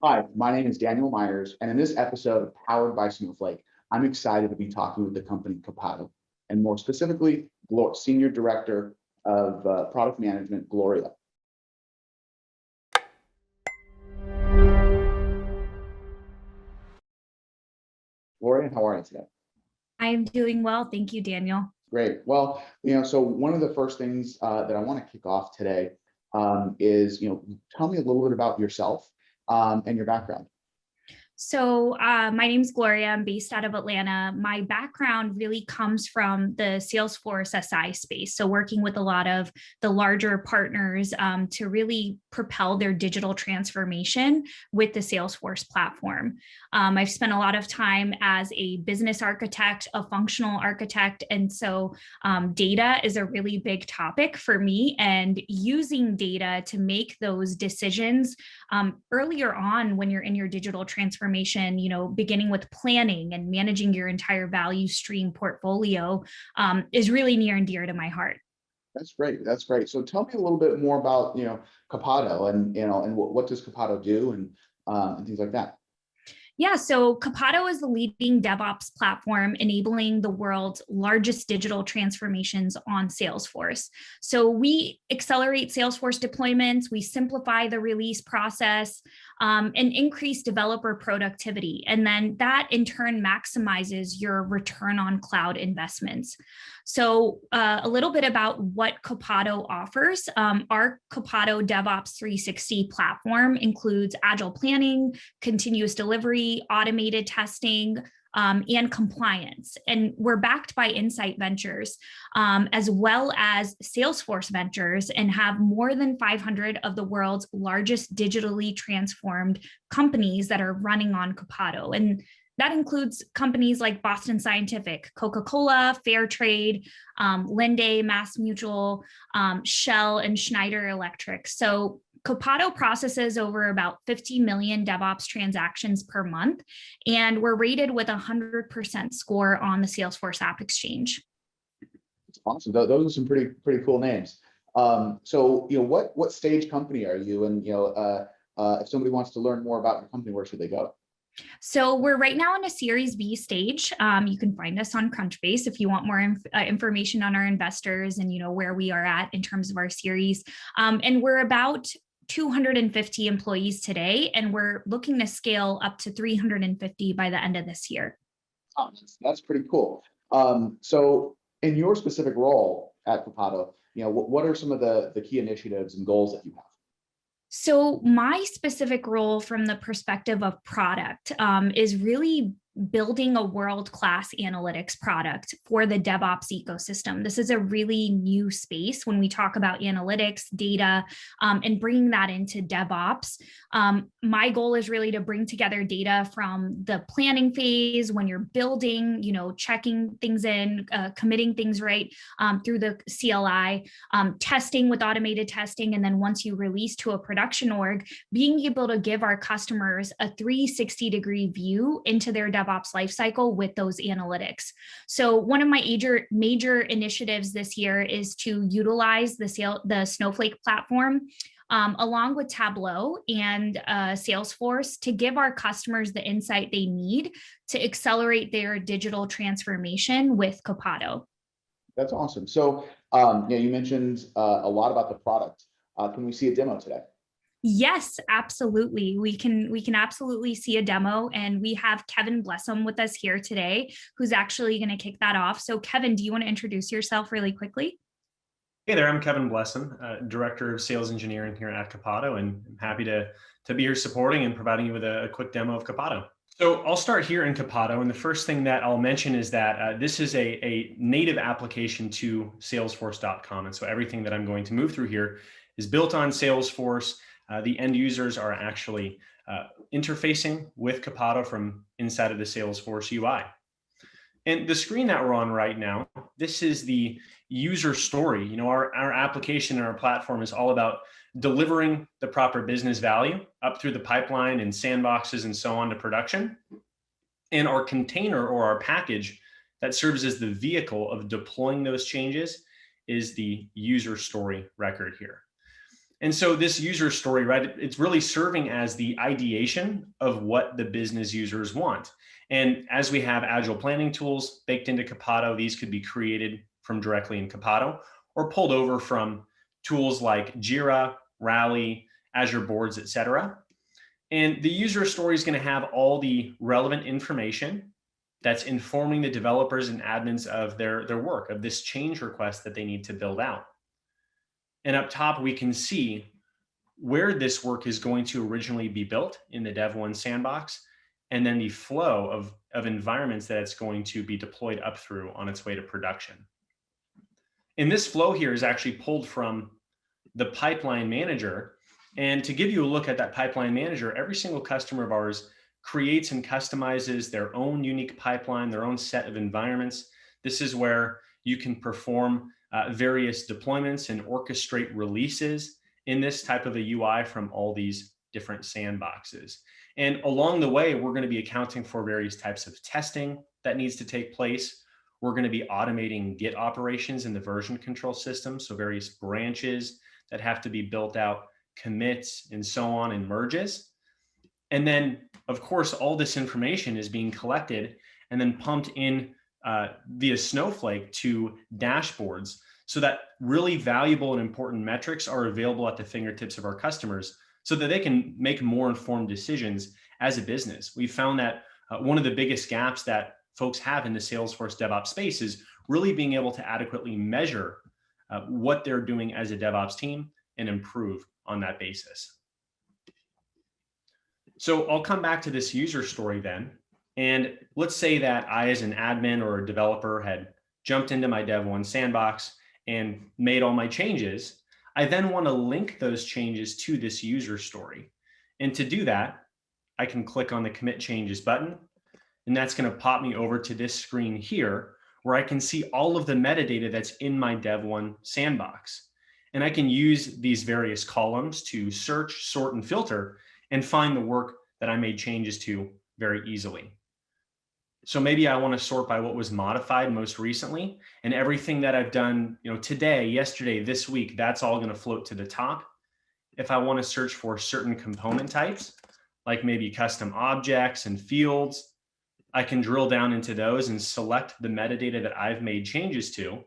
Hi, my name is Daniel Myers, and in this episode of Powered by Snowflake, I'm excited to be talking with the company Copado, and more specifically, Senior Director of Product Management, Gloria. Gloria, how are you today? I am doing well. Thank you, Daniel. Great. Well, so one of the first things that I want to kick off today is, tell me a little bit about yourself and your background. So my name is Gloria. I'm based out of Atlanta. My background really comes from the Salesforce SI space. So working with a lot of the larger partners to really propel their digital transformation with the Salesforce platform. I've spent a lot of time as a business architect, a functional architect. And so data is a really big topic for me, and using data to make those decisions earlier on when you're in your digital transformation, beginning with planning and managing your entire value stream portfolio is really near and dear to my heart. That's great. That's great. So tell me a little bit more about, Copado and what does Copado do and things like that. Yeah, so Copado is the leading DevOps platform enabling the world's largest digital transformations on Salesforce. So we accelerate Salesforce deployments, we simplify the release process, and increase developer productivity. And then that in turn maximizes your return on cloud investments. So a little bit about what Copado offers. Our Copado DevOps 360 platform includes agile planning, continuous delivery, automated testing, and compliance. And we're backed by Insight Ventures, as well as Salesforce Ventures, and have more than 500 of the world's largest digitally transformed companies that are running on Copado. And that includes companies like Boston Scientific, Coca-Cola, Fairtrade, Linde, MassMutual, Shell, and Schneider Electric. So Copado processes over about 50 million DevOps transactions per month, and we're rated with 100% score on the Salesforce App Exchange. It's awesome. Those are some pretty cool names. So what stage company are you? And if somebody wants to learn more about your company, where should they go? So we're right now in a Series B stage. You can find us on Crunchbase if you want more information on our investors and where we are at in terms of our series. And we're about 250 employees today, and we're looking to scale up to 350 by the end of this year. Oh, that's pretty cool. So in your specific role at Copado, what are some of the key initiatives and goals that you have? So my specific role from the perspective of product is really building a world-class analytics product for the DevOps ecosystem. This is a really new space when we talk about analytics, data, and bringing that into DevOps. My goal is really to bring together data from the planning phase when you're building, checking things in, committing things right through the CLI, testing with automated testing, and then once you release to a production org, being able to give our customers a 360-degree view into their DevOps lifecycle with those analytics. So one of my major initiatives this year is to utilize the Snowflake platform along with Tableau and Salesforce to give our customers the insight they need to accelerate their digital transformation with Copado. That's awesome. So you mentioned a lot about the product. Can we see a demo today? Yes, absolutely. We can absolutely see a demo, and we have Kevin Blessum with us here today, who's actually going to kick that off. So Kevin, do you want to introduce yourself really quickly? Hey there, I'm Kevin Blessum, Director of Sales Engineering here at Copado, and I'm happy to be here supporting and providing you with a quick demo of Copado. So I'll start here in Copado, and the first thing that I'll mention is that this is a native application to Salesforce.com, and so everything that I'm going to move through here is built on Salesforce. The end users are actually interfacing with Copado from inside of the Salesforce UI. And the screen that we're on right now, this is the user story. Our application and our platform is all about delivering the proper business value up through the pipeline and sandboxes and so on to production. And our container or our package that serves as the vehicle of deploying those changes is the user story record here. And so this user story, right, it's really serving as the ideation of what the business users want. And as we have agile planning tools baked into Copado, these could be created from directly in Copado or pulled over from tools like Jira, Rally, Azure Boards, etc. And the user story is going to have all the relevant information that's informing the developers and admins of their work, of this change request that they need to build out. And up top, we can see where this work is going to originally be built in the Dev1 sandbox, and then the flow of environments that it's going to be deployed up through on its way to production. And this flow here is actually pulled from the pipeline manager. And to give you a look at that pipeline manager, every single customer of ours creates and customizes their own unique pipeline, their own set of environments. This is where you can perform various deployments and orchestrate releases in this type of a UI from all these different sandboxes. And along the way, we're going to be accounting for various types of testing that needs to take place. We're going to be automating Git operations in the version control system, so various branches that have to be built out, commits, and so on, and merges. And then, of course, all this information is being collected and then pumped in via Snowflake to dashboards so that really valuable and important metrics are available at the fingertips of our customers so that they can make more informed decisions as a business. We've found that one of the biggest gaps that folks have in the Salesforce DevOps space is really being able to adequately measure what they're doing as a DevOps team and improve on that basis. So I'll come back to this user story then. And let's say that I, as an admin or a developer, had jumped into my Dev1 sandbox and made all my changes. I then want to link those changes to this user story. And to do that, I can click on the Commit Changes button, and that's going to pop me over to this screen here, where I can see all of the metadata that's in my Dev1 sandbox. And I can use these various columns to search, sort, and filter, and find the work that I made changes to very easily. So maybe I want to sort by what was modified most recently, and everything that I've done, today, yesterday, this week, that's all going to float to the top. If I want to search for certain component types, like maybe custom objects and fields, I can drill down into those and select the metadata that I've made changes to.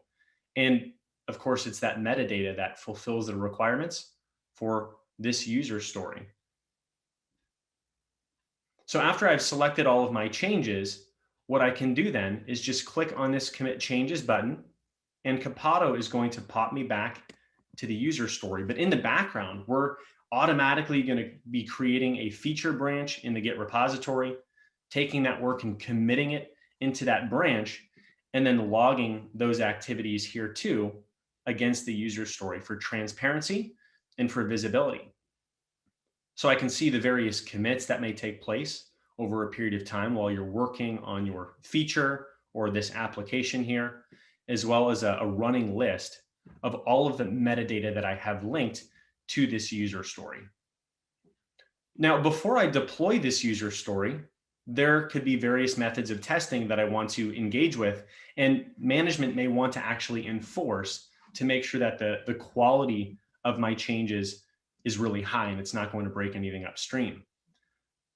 And of course, it's that metadata that fulfills the requirements for this user story. So after I've selected all of my changes, what I can do then is just click on this Commit Changes button, and Copado is going to pop me back to the user story. But in the background, we're automatically going to be creating a feature branch in the Git repository, taking that work and committing it into that branch, and then logging those activities here too against the user story for transparency and for visibility. So I can see the various commits that may take place over a period of time while you're working on your feature or this application here, as well as a running list of all of the metadata that I have linked to this user story. Now, before I deploy this user story, there could be various methods of testing that I want to engage with, and management may want to actually enforce to make sure that the quality of my changes is really high and it's not going to break anything upstream.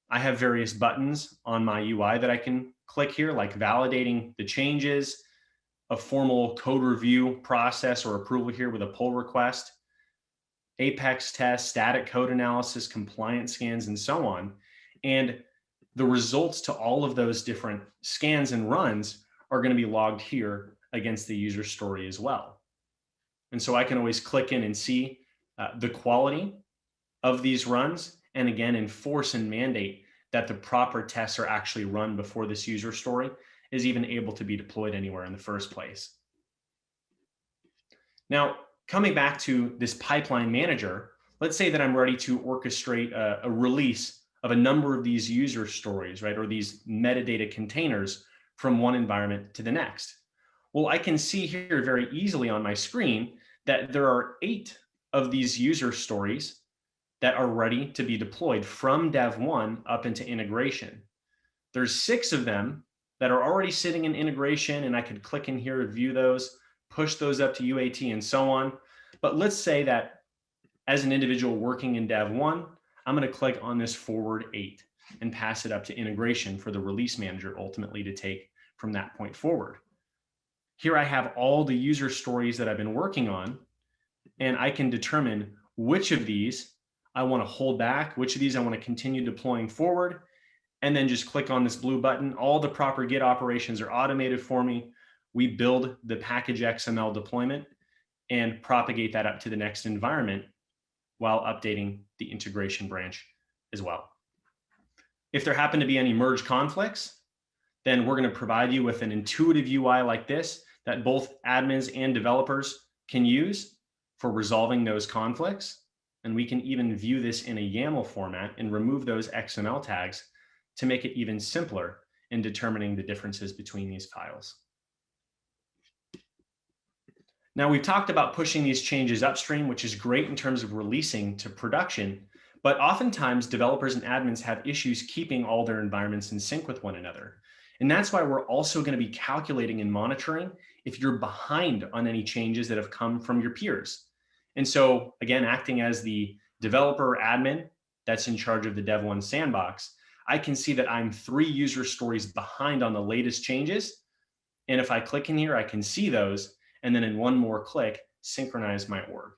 I have various buttons on my UI that I can click here, like validating the changes, a formal code review process or approval here with a pull request, Apex tests, static code analysis, compliance scans, and so on. And the results to all of those different scans and runs are going to be logged here against the user story as well. And so I can always click in and see the quality of these runs, and again, enforce and mandate that the proper tests are actually run before this user story is even able to be deployed anywhere in the first place. Now, coming back to this pipeline manager, let's say that I'm ready to orchestrate a release of a number of these user stories, right, or these metadata containers from one environment to the next. Well, I can see here very easily on my screen that there are 8 of these user stories that are ready to be deployed from Dev1 up into integration. There's 6 of them that are already sitting in integration, and I could click in here, view those, push those up to UAT and so on. But let's say that as an individual working in Dev 1, I'm going to click on this forward 8 and pass it up to integration for the release manager ultimately to take from that point forward. Here I have all the user stories that I've been working on, and I can determine which of these I want to hold back, which of these I want to continue deploying forward, and then just click on this blue button. All the proper Git operations are automated for me. We build the package XML deployment and propagate that up to the next environment while updating the integration branch as well. If there happen to be any merge conflicts, then we're going to provide you with an intuitive UI like this that both admins and developers can use for resolving those conflicts. And we can even view this in a YAML format and remove those XML tags to make it even simpler in determining the differences between these files. Now, we've talked about pushing these changes upstream, which is great in terms of releasing to production, but oftentimes developers and admins have issues keeping all their environments in sync with one another. And that's why we're also going to be calculating and monitoring if you're behind on any changes that have come from your peers. And so, again, acting as the developer or admin that's in charge of the Dev 1 sandbox, I can see that I'm 3 user stories behind on the latest changes. And if I click in here, I can see those, and then in one more click, synchronize my org.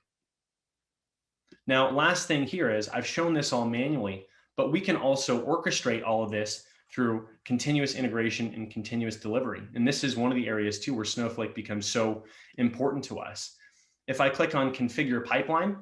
Now, last thing here is I've shown this all manually, but we can also orchestrate all of this through continuous integration and continuous delivery. And this is one of the areas too where Snowflake becomes so important to us. If I click on configure pipeline,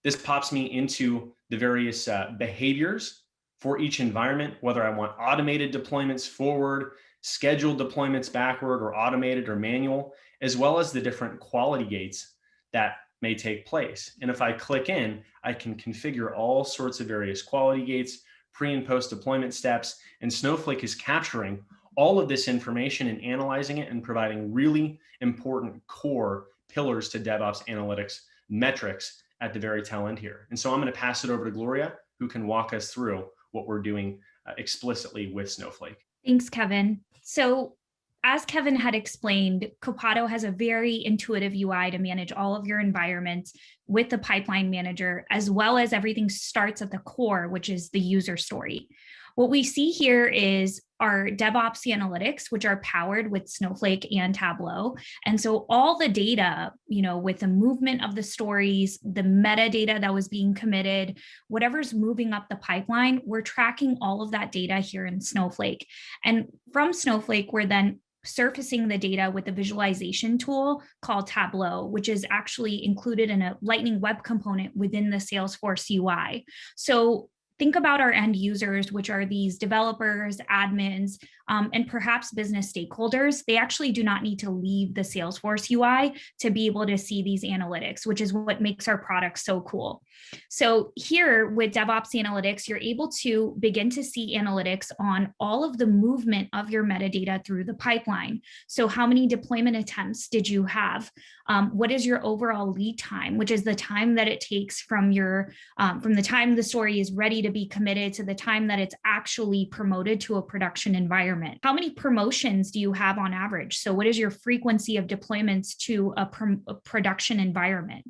this pops me into the various behaviors for each environment, whether I want automated deployments forward, scheduled deployments backward, or automated or manual, as well as the different quality gates that may take place. And if I click in, I can configure all sorts of various quality gates, pre and post deployment steps, and Snowflake is capturing all of this information and analyzing it and providing really important core pillars to DevOps analytics metrics at the very tail end here. And so I'm going to pass it over to Gloria, who can walk us through what we're doing explicitly with Snowflake. Thanks, Kevin. So as Kevin had explained, Copado has a very intuitive UI to manage all of your environments with the pipeline manager, as well as everything starts at the core, which is the user story. What we see here is our DevOps analytics, which are powered with Snowflake and Tableau. And so all the data, with the movement of the stories, the metadata that was being committed, whatever's moving up the pipeline, we're tracking all of that data here in Snowflake. And from Snowflake, we're then surfacing the data with a visualization tool called Tableau, which is actually included in a Lightning Web component within the Salesforce UI. So think about our end users, which are these developers, admins, and perhaps business stakeholders. They actually do not need to leave the Salesforce UI to be able to see these analytics, which is what makes our product so cool. So here with DevOps Analytics, you're able to begin to see analytics on all of the movement of your metadata through the pipeline. So how many deployment attempts did you have? What is your overall lead time, which is the time that it takes from the time the story is ready to be committed to the time that it's actually promoted to a production environment? How many promotions do you have on average? So what is your frequency of deployments to a production environment?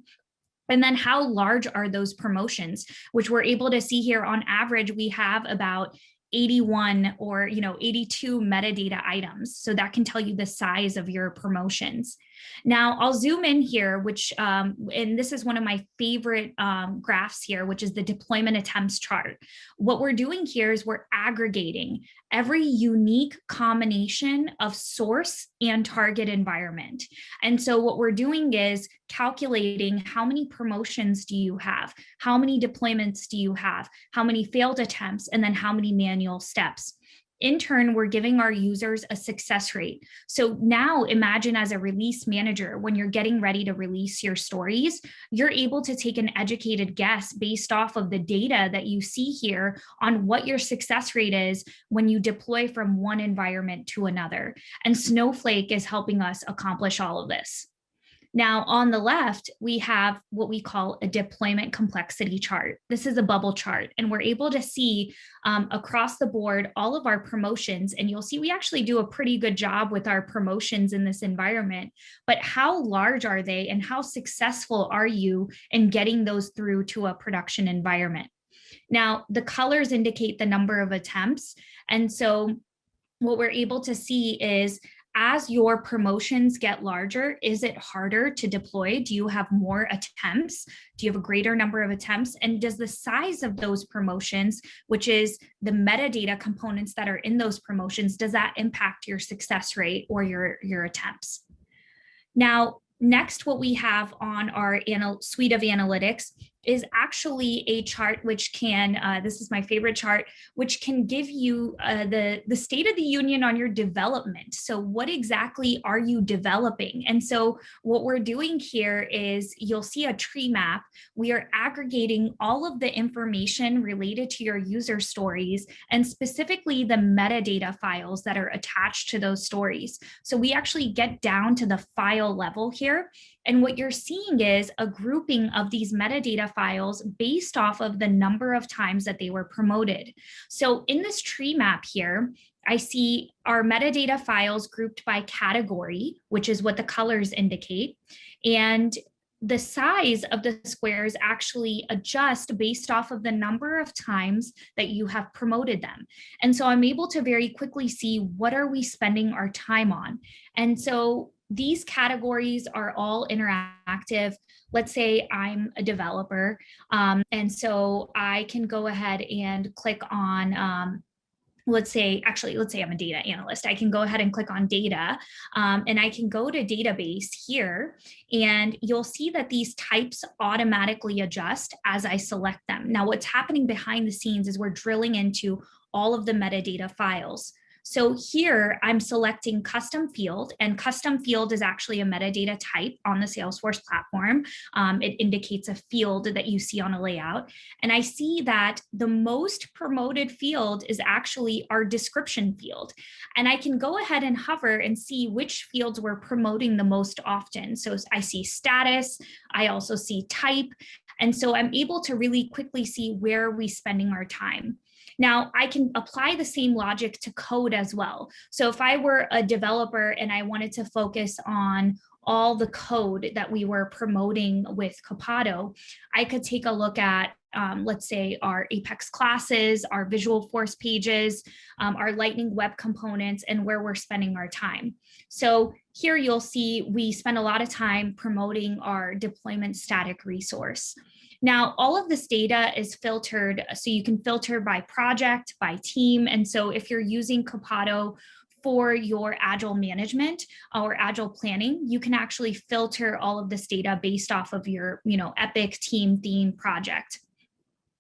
And then how large are those promotions, which we're able to see here on average, we have about 81 or 82 metadata items. So that can tell you the size of your promotions. Now I'll zoom in here, which, and this is one of my favorite graphs here, which is the deployment attempts chart. What we're doing here is we're aggregating every unique combination of source and target environment. And so what we're doing is calculating how many promotions do you have? How many deployments do you have? How many failed attempts? And then how many manual steps? In turn, we're giving our users a success rate. So now imagine as a release manager, when you're getting ready to release your stories, you're able to take an educated guess based off of the data that you see here on what your success rate is when you deploy from one environment to another. And Snowflake is helping us accomplish all of this. Now, on the left, we have what we call a deployment complexity chart. This is a bubble chart, and we're able to see across the board all of our promotions. And you'll see we actually do a pretty good job with our promotions in this environment. But how large are they, and how successful are you in getting those through to a production environment? Now, the colors indicate the number of attempts. And so what we're able to see is, as your promotions get larger, is it harder to deploy? Do you have more attempts? Do you have a greater number of attempts? And does the size of those promotions, which is the metadata components that are in those promotions, does that impact your success rate or your attempts? Now, next, what we have on our suite of analytics is actually a chart which can, this is my favorite chart, which can give you the state of the union on your development. So what exactly are you developing? And so what we're doing here is, you'll see a tree map. We are aggregating all of the information related to your user stories, and specifically the metadata files that are attached to those stories. So we actually get down to the file level here. And what you're seeing is a grouping of these metadata files based off of the number of times that they were promoted. So in this tree map here, I see our metadata files grouped by category, which is what the colors indicate. And the size of the squares actually adjust based off of the number of times that you have promoted them. And so I'm able to very quickly see, what are we spending our time on? And so these categories are all interactive. Let's say I'm a developer, and so I can go ahead and click on, let's say I'm a data analyst. I can go ahead and click on data, and I can go to database here, and you'll see that these types automatically adjust as I select them. Now, what's happening behind the scenes is we're drilling into all of the metadata files. So here I'm selecting custom field, and custom field is actually a metadata type on the Salesforce platform. It indicates a field that you see on a layout. And I see that the most promoted field is actually our description field. And I can go ahead and hover and see which fields we're promoting the most often. So I see status, I also see type. And so I'm able to really quickly see where are we spending our time. Now, I can apply the same logic to code as well. So if I were a developer and I wanted to focus on all the code that we were promoting with Copado, I could take a look at, let's say, our Apex classes, our Visual Force pages, our Lightning Web components, and where we're spending our time. So here you'll see we spend a lot of time promoting our deployment static resource. Now, all of this data is filtered, so you can filter by project, by team. And so if you're using Copado for your agile management or agile planning, you can actually filter all of this data based off of your, epic, team, theme, project.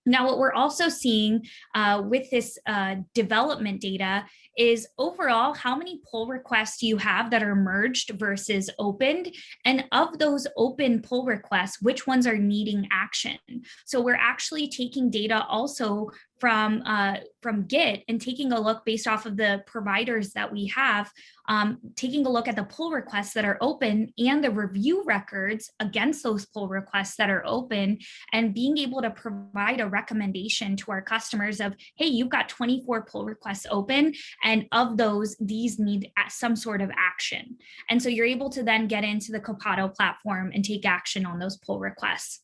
Now, what we're also seeing with this development data is overall, how many pull requests do you have that are merged versus opened? And of those open pull requests, which ones are needing action? So we're actually taking data also from Git and taking a look based off of the providers that we have, taking a look at the pull requests that are open and the review records against those pull requests that are open, and being able to provide a recommendation to our customers of, hey, you've got 24 pull requests open, and of those, these need some sort of action. And so you're able to then get into the Copado platform and take action on those pull requests.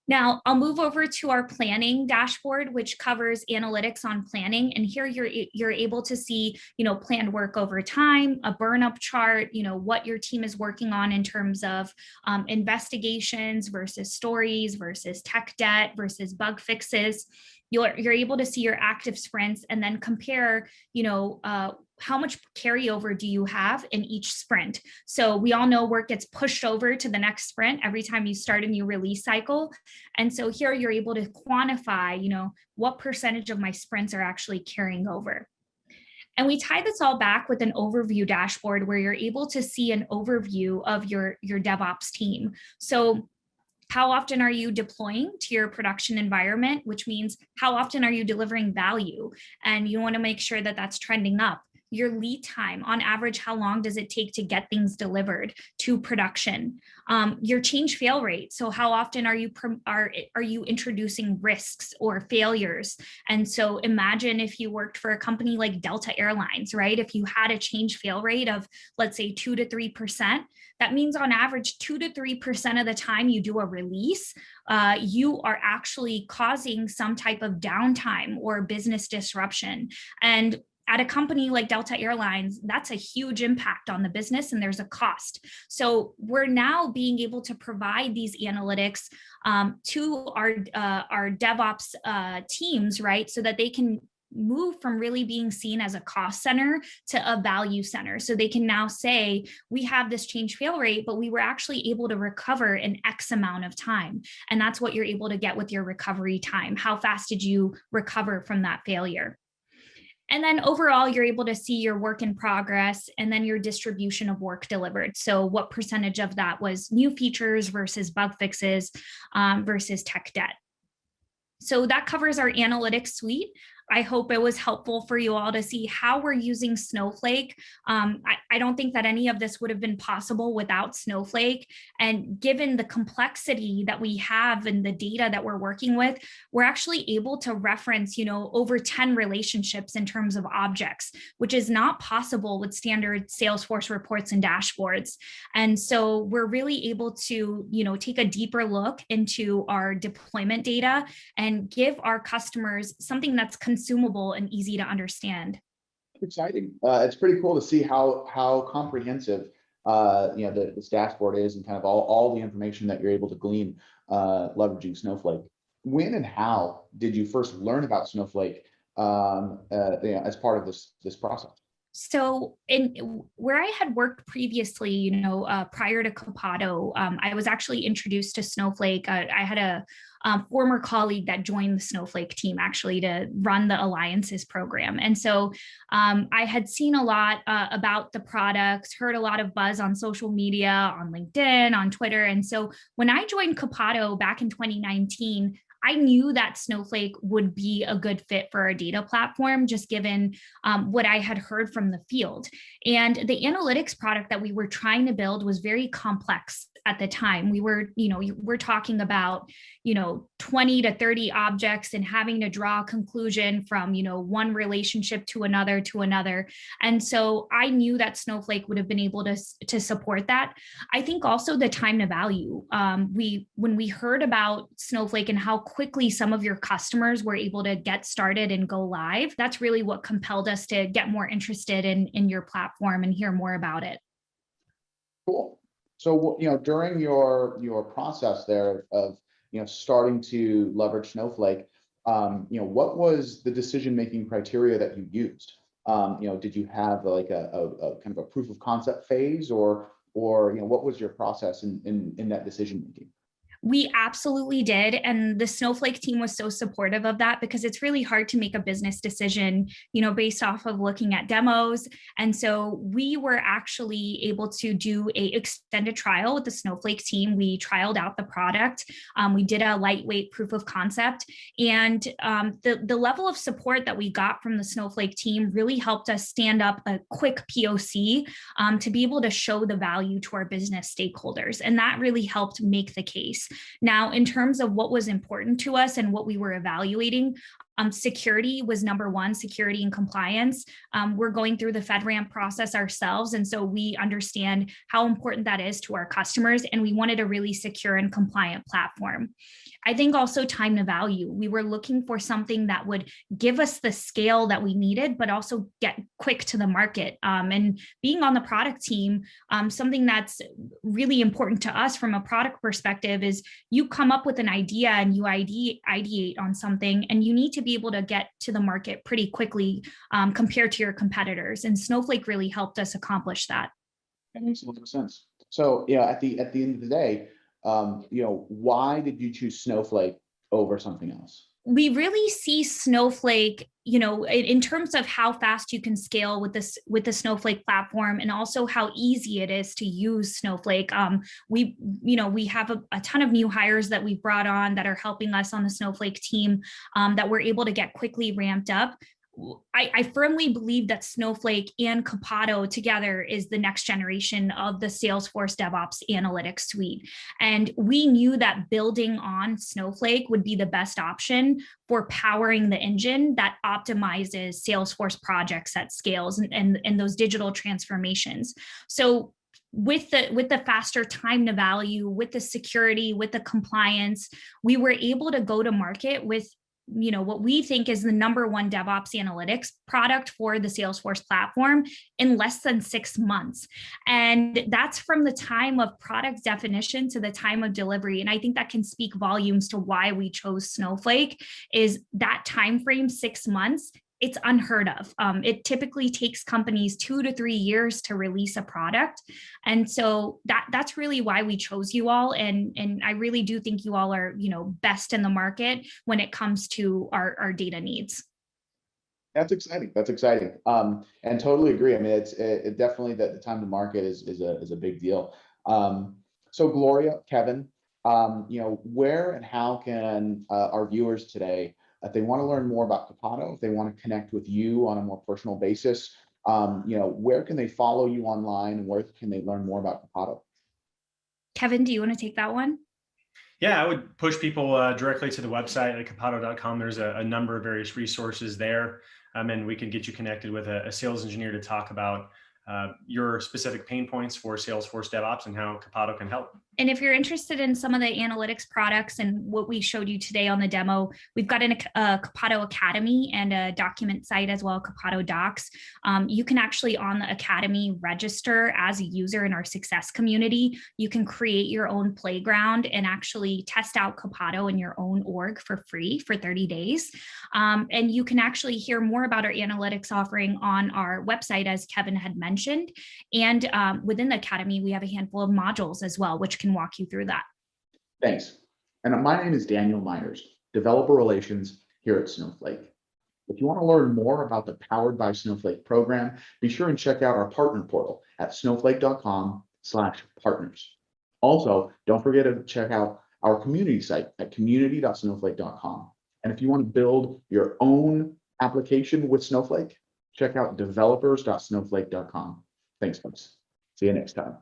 Now, I'll move over to our planning dashboard, which covers analytics on planning. And here you're able to see, planned work over time, a burn up chart, what your team is working on in terms of investigations versus stories versus tech debt versus bug fixes. You're able to see your active sprints and then compare, how much carryover do you have in each sprint? So we all know work gets pushed over to the next sprint every time you start a new release cycle. And so here you're able to quantify, what percentage of my sprints are actually carrying over. And we tie this all back with an overview dashboard where you're able to see an overview of your DevOps team. So how often are you deploying to your production environment, which means how often are you delivering value? And you want to make sure that that's trending up. your lead time, on average, how long does it take to get things delivered to production? Your change fail rate. So how often are you introducing risks or failures? And so imagine if you worked for a company like Delta Airlines, right? If you had a change fail rate of, let's say, 2 to 3%, that means on average 2 to 3% of the time you do a release, you are actually causing some type of downtime or business disruption. And at a company like Delta Airlines, that's a huge impact on the business, and there's a cost. So we're now being able to provide these analytics to our DevOps teams, right? So that they can move from really being seen as a cost center to a value center. So they can now say, we have this change fail rate, but we were actually able to recover in X amount of time. And that's what you're able to get with your recovery time. How fast did you recover from that failure? And then overall, you're able to see your work in progress and then your distribution of work delivered. So what percentage of that was new features versus bug fixes versus tech debt. So that covers our analytics suite. I hope it was helpful for you all to see how we're using Snowflake. I don't think that any of this would have been possible without Snowflake. And given the complexity that we have and the data that we're working with, we're actually able to reference, over 10 relationships in terms of objects, which is not possible with standard Salesforce reports and dashboards. And so we're really able to, take a deeper look into our deployment data and give our customers something that's consumable and easy to understand. Exciting. It's pretty cool to see how comprehensive this dashboard is, and kind of all the information that you're able to glean leveraging Snowflake. When and how did you first learn about Snowflake as part of this process? So where I had worked previously, prior to Copado, I was actually introduced to Snowflake. I had a former colleague that joined the Snowflake team actually to run the Alliances program. And so I had seen a lot about the products, heard a lot of buzz on social media, on LinkedIn, on Twitter. And so when I joined Copado back in 2019, I knew that Snowflake would be a good fit for our data platform, just given what I had heard from the field. And the analytics product that we were trying to build was very complex at the time. We're talking about, 20 to 30 objects and having to draw a conclusion from, one relationship to another. And so I knew that Snowflake would have been able to support that. I think also the time to value. When we heard about Snowflake and how quickly some of your customers were able to get started and go live, that's really what compelled us to get more interested in your platform and hear more about it. Cool. So, during your process there of, starting to leverage Snowflake, what was the decision-making criteria that you used? Did you have like a kind of a proof of concept phase, or what was your process in that decision-making? We absolutely did. And the Snowflake team was so supportive of that, because it's really hard to make a business decision, based off of looking at demos. And so we were actually able to do a extended trial with the Snowflake team. We trialed out the product. We did a lightweight proof of concept, and the level of support that we got from the Snowflake team really helped us stand up a quick POC to be able to show the value to our business stakeholders. And that really helped make the case. Now, in terms of what was important to us and what we were evaluating, security was number one, security and compliance. We're going through the FedRAMP process ourselves. And so we understand how important that is to our customers. And we wanted a really secure and compliant platform. I think also time to value. We were looking for something that would give us the scale that we needed, but also get quick to the market. And being on the product team, something that's really important to us from a product perspective is you come up with an idea and you ideate on something, and you need to be able to get to the market pretty quickly compared to your competitors. And Snowflake really helped us accomplish that. That makes a lot of sense. So, at the end of the day, why did you choose Snowflake over something else? We really see Snowflake, in terms of how fast you can scale with the Snowflake platform, and also how easy it is to use Snowflake. We have a ton of new hires that we've brought on that are helping us on the Snowflake team that we're able to get quickly ramped up. I firmly believe that Snowflake and Copado together is the next generation of the Salesforce DevOps analytics suite. And we knew that building on Snowflake would be the best option for powering the engine that optimizes Salesforce projects at scales and those digital transformations. So with the faster time to value, with the security, with the compliance, we were able to go to market with what we think is the #1 DevOps analytics product for the Salesforce platform in less than 6 months. And that's from the time of product definition to the time of delivery. And I think that can speak volumes to why we chose Snowflake is that time frame, 6 months. It's unheard of. It typically takes companies 2 to 3 years to release a product. And so that's really why we chose you all. And I really do think you all are, best in the market when it comes to our data needs. That's exciting. That's exciting. And totally agree. I mean, it definitely that the time to market is a big deal. So Gloria, Kevin, where and how can our viewers today, if they want to learn more about Copado, if they want to connect with you on a more personal basis, where can they follow you online and where can they learn more about Copado? Kevin, do you want to take that one? Yeah, I would push people directly to the website at copado.com. There's a number of various resources there, and we can get you connected with a sales engineer to talk about your specific pain points for Salesforce DevOps and how Copado can help. And if you're interested in some of the analytics products and what we showed you today on the demo, we've got a Copado Academy and a document site as well, Copado Docs. You can actually on the Academy register as a user in our success community. You can create your own playground and actually test out Copado in your own org for free for 30 days. And you can actually hear more about our analytics offering on our website, as Kevin had mentioned. And within the Academy, we have a handful of modules as well, which can walk you through that. Thanks. And my name is Daniel Myers, Developer Relations here at Snowflake. If you want to learn more about the Powered by Snowflake program, be sure and check out our partner portal at snowflake.com/partners. Also, don't forget to check out our community site at community.snowflake.com. And if you want to build your own application with Snowflake, check out developers.snowflake.com. Thanks, folks. See you next time.